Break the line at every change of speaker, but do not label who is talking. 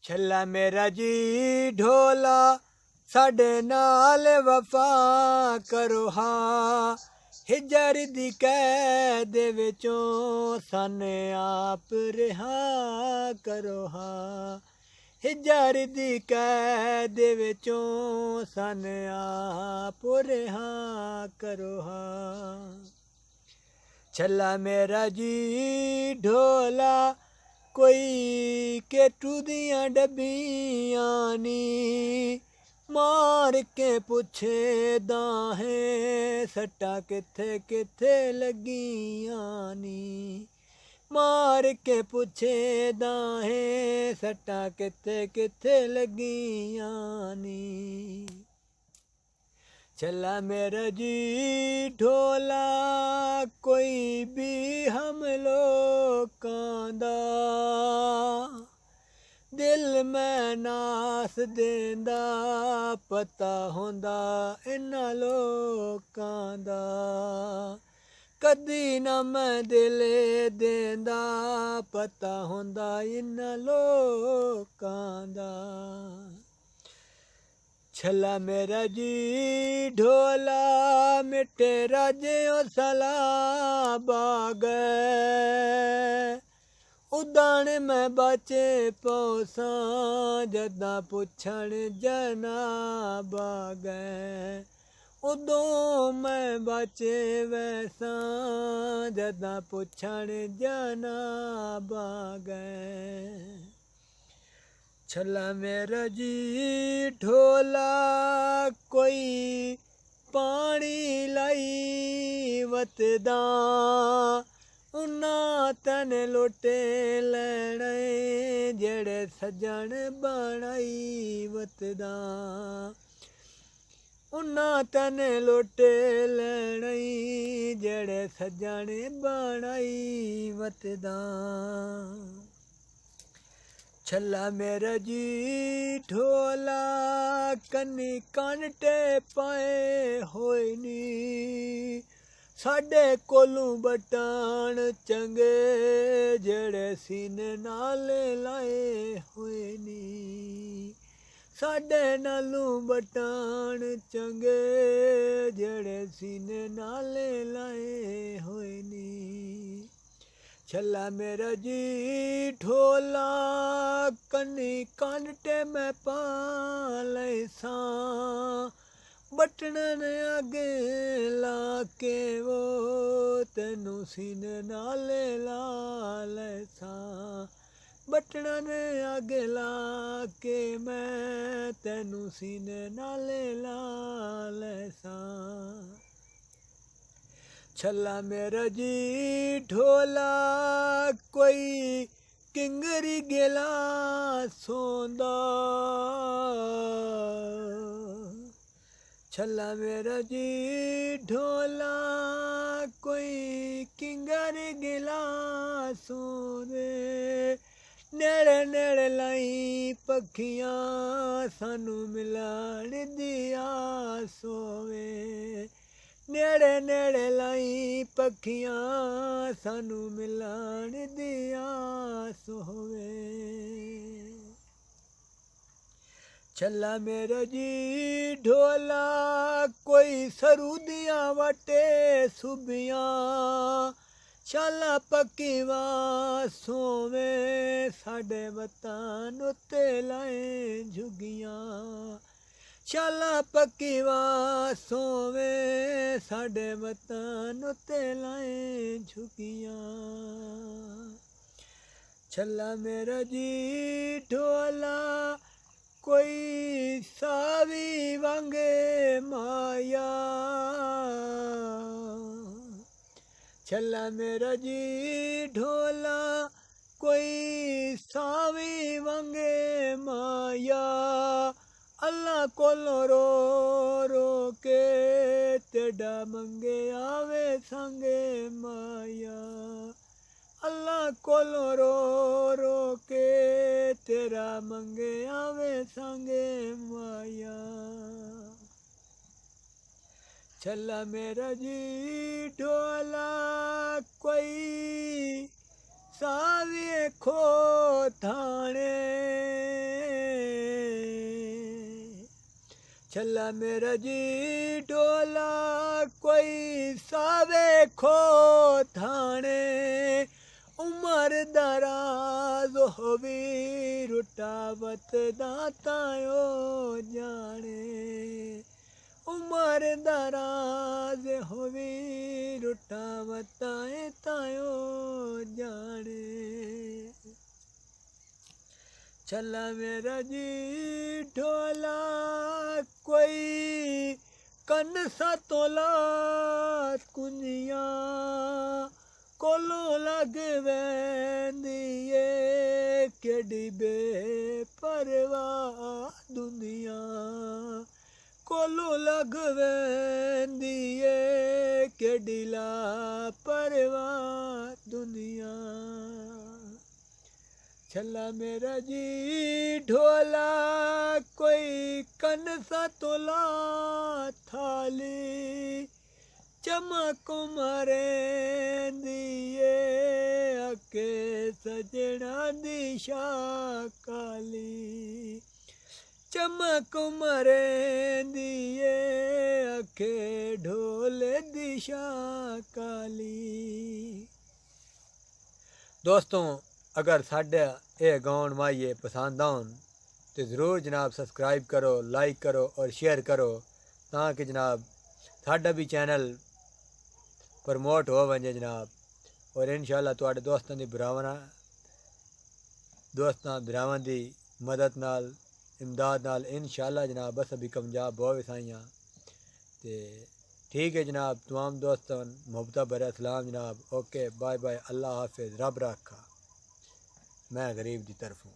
ਛੱਲਾ ਮੇਰਾ ਜੀ ਢੋਲਾ ਸਾਡੇ ਨਾਲ ਵਫਾ ਕਰੋ ਹਾਂ। ਹਿਜਰ ਦੀ ਕੈਦ ਵਿੱਚੋਂ ਸਾਨੂੰ ਆਪ ਰਿਹਾ ਕਰੋ ਹਾਂ। ਹਿਜਰ ਦੀ ਕੈਦ ਵਿੱਚੋਂ ਸਾਨੂੰ ਆਪ ਰਿਹਾ ਕਰੋ ਹਾਂ। ਛੱਲਾ ਮੇਰਾ ਜੀ ਢੋਲਾ ਕੋਈ ਕੇਟੂ ਦੀਆਂ ਡੱਬੀਆਂ ਨੀ ਮਾਰ ਕੇ ਪੁੱਛਦਾ ਹੈ ਸੱਟਾਂ ਕਿੱਥੇ ਕਿੱਥੇ ਲੱਗੀਆਂ ਨੀ। ਮਾਰ ਕੇ ਪੁੱਛਦਾ ਹੈ ਸੱਟਾਂ ਕਿੱਥੇ ਕਿੱਥੇ ਲੱਗੀਆਂ ਨੀ। ਛੱਲਾ ਮੇਰਾ ਜੀ ਢੋਲਾ ਕੋਈ ਵੀ ਹਮ ਲੋਕਾਂ ਦਾ ਦਿਲ ਮੈਂ ਨਾਸ ਦੇਂਦਾ ਪਤਾ ਹੁੰਦਾ ਇਹਨਾਂ ਲੋਕਾਂ ਦਾ। ਕਦੀ ਨਾ ਮੈਂ ਦਿਲ ਦੇਂਦਾ ਪਤਾ ਹੁੰਦਾ ਇਹਨਾਂ ਲੋਕਾਂ ਦਾ। ਛੱਲਾ ਮੇਰਾ ਜੀ ਢੋਲਾ ਮਿੱਟੇ ਰਾਜਿਓ ਸਲਾਬਾ ਗਏ ਉਦਾਣ ਮੈਂ ਬਚੇ ਪੌਸਾਂ ਜਦਾਂ ਪੁੱਛਣ ਜਨਾਬਾ ਗਏ। ਉਦੋਂ ਮੈਂ ਬਚੇ ਵੈਸਾਂ ਜਦਾਂ ਪੁੱਛਣ ਜਨਾਬਾ ਗਏ। ਛੱਲਾ ਮੇਰਾ ਜੀ ਢੋਲਾ ਕੋਈ ਪਾਣੀ ਲਈ ਵਤਦਾ ਉਹਨਾਂ ਤਨ ਲੁੱਟੇ ਲੈਣੇ ਜਿਹੜੇ ਸੱਜਣ ਬਣਾਈ ਵਤਦਾ। ਉਹਨਾਂ ਤਨ ਲੁੱਟੇ ਲੈਣੇ ਜਿਹੜੇ ਸੱਜਣ ਬਣਾਈ ਵਤਦਾ। ਛੱਲਾ ਮੇਰਾ ਜੀ ਢੋਲਾ ਕੰਨੀ ਕਾਂਟੇ ਪਾਏ ਹੋਏ ਨੀ ਸਾਡੇ ਕੋਲੋਂ ਬਟਾਣ ਚੰਗੇ ਜਿਹੜੇ ਸੀਨੇ ਨਾਲ ਲਾਏ ਹੋਏ ਨੀ। ਸਾਡੇ ਨਾਲੋਂ ਬਟਾਣ ਚੰਗੇ ਜਿਹੜੇ ਸੀਨੇ ਨਾਲ ਲਾਏ ਹੋਏ ਨੀ। ਛੱਲਾ ਮੇਰਾ ਜੀ ਢੋਲਾ ਕੰਨੀ ਕਾਂਟੇ ਮੈਂ ਪਾ ਲਏ ਸਾਂ ਬਟਣਨ ਅੱਗੇ ਲਾ ਕੇ ਵੋ ਤੈਨੂੰ ਸੀਨੇ ਨਾਲ ਲਾ ਲੈ ਸਾਂ। ਬਟਣਨ ਅੱਗੇ ਲਾ ਕੇ ਮੈਂ ਤੈਨੂੰ ਸੀਨੇ ਨਾਲ ਲਾ ਲੈ ਸਾਂ। ਛੱਲਾ ਮੇਰਾ ਜੀ ਢੋਲਾ ਕੋਈ ਕਿੰਗਰੀ ਗਿਲਾ ਸੌਂਦਾ ਛੱਲਾ ਮੇਰਾ ਜੀ ਢੋਲਾ ਕੋਈ ਕਿੰਗਰ ਗਿਲਾ ਸੌਂਦੇ ਨੇੜੇ ਨੇੜੇ ਲਾਈ ਪੱਖੀਆਂ ਸਾਨੂੰ ਮਿਲਣ ਦੀ ਆਸ ਹੋਵੇ। ਨੇੜੇ ਨੇੜੇ ਲਾਈ ਪੱਖੀਆਂ ਸਾਨੂੰ ਮਿਲਣ ਦੀ ਆਸ ਹੋਵੇ। ਛੱਲਾ ਮੇਰਾ ਜੀ ਢੋਲਾ ਕੋਈ ਸਰੂ ਦੀਆਂ ਵਾਟੇ ਸੁਬੀਆਂ ਛਾਲਾ ਪੱਕੀ ਵਾ ਸੋਵੇ ਸਾਡੇ ਵਤਨ ਉੱਤੇ ਲਾਏ ਝੁੱਗੀਆਂ। ਛਾਲਾ ਪੱਕੀ ਵਾ ਸੋਵੇ ਸਾਡੇ ਵਤਨ ਉੱਤੇ ਲਾਏ ਝੁੱਗੀਆਂ। ਛੱਲਾ ਮੇਰਾ ਜੀ ਢੋਲਾ ਕੋਈ ਸਾਵੀ ਵਾਂਗੇ ਮਾਇਆ ਛੱਲਾ ਮੇਰਾ ਜੀ ਢੋਲਾ ਕੋਈ ਸਾਵੀ ਵਾਂਗੇ ਮਾਇਆ। ਅੱਲਾ ਕੋਲੋਂ ਰੋ ਰੋ ਕੇ ਤੇਡਾ ਮੰਗੇ ਆਵੇ ਸੰਗੇ ਮਾਇਆ। ਅੱਲਾ ਕੋਲੋਂ ਰੋ ਰੋ ਕੇ ਤੇਰਾ ਮੰਗੇ ਆਵੇ ਸੰਗੇ ਮਾਇਆ। ਛੱਲਾ ਮੇਰਾ ਜੀ ਢੋਲਾ ਕੋਈ ਸਾਵੇ ਖੋ ਥਾਣੇ छल्ला मेरा जी ढोला कोई सावे खो थाने उम्र दराज होवी रुटावत दातायो जाने उम्र दराज होवी रुटावत तायो जाने छल्ला मेरा जी ढोला कोई कन सा तोला कुनिया कोलो लग वेंदिए केड़ी बेपरवाह दुनिया कोलो लग वेंदिए केड़ी लापरवाह दुनिया छल्ला मेरा जी ढोला कोई कन सा तोला थाली चमक मरे दिए अके सजना दिशा काली चमक मरे दिए अके ढोल दिशा काली। दोस्तों अगर साढ़े ये गाउन माइए पसंद आन तो ज़रूर जनाब सब्सक्राइब करो, लाइक करो और शेयर करो ताकि जनाब साढ़ा भी चैनल प्रमोट हो वजे जनाब। और इंशाअल्लाह तुहाडे दोस्तां दी मदद नाल इमदाद नाल इंशाअल्लाह जनाब बस अभी कामयाब हो साइयां ते ठीक है जनाब। तमाम दोस्तों मुहब्बत भरा सलाम जनाब। ओके बाय बाय, अल्लाह हाफिज़, रब रखा। मैं गरीब की तरफ हूँ।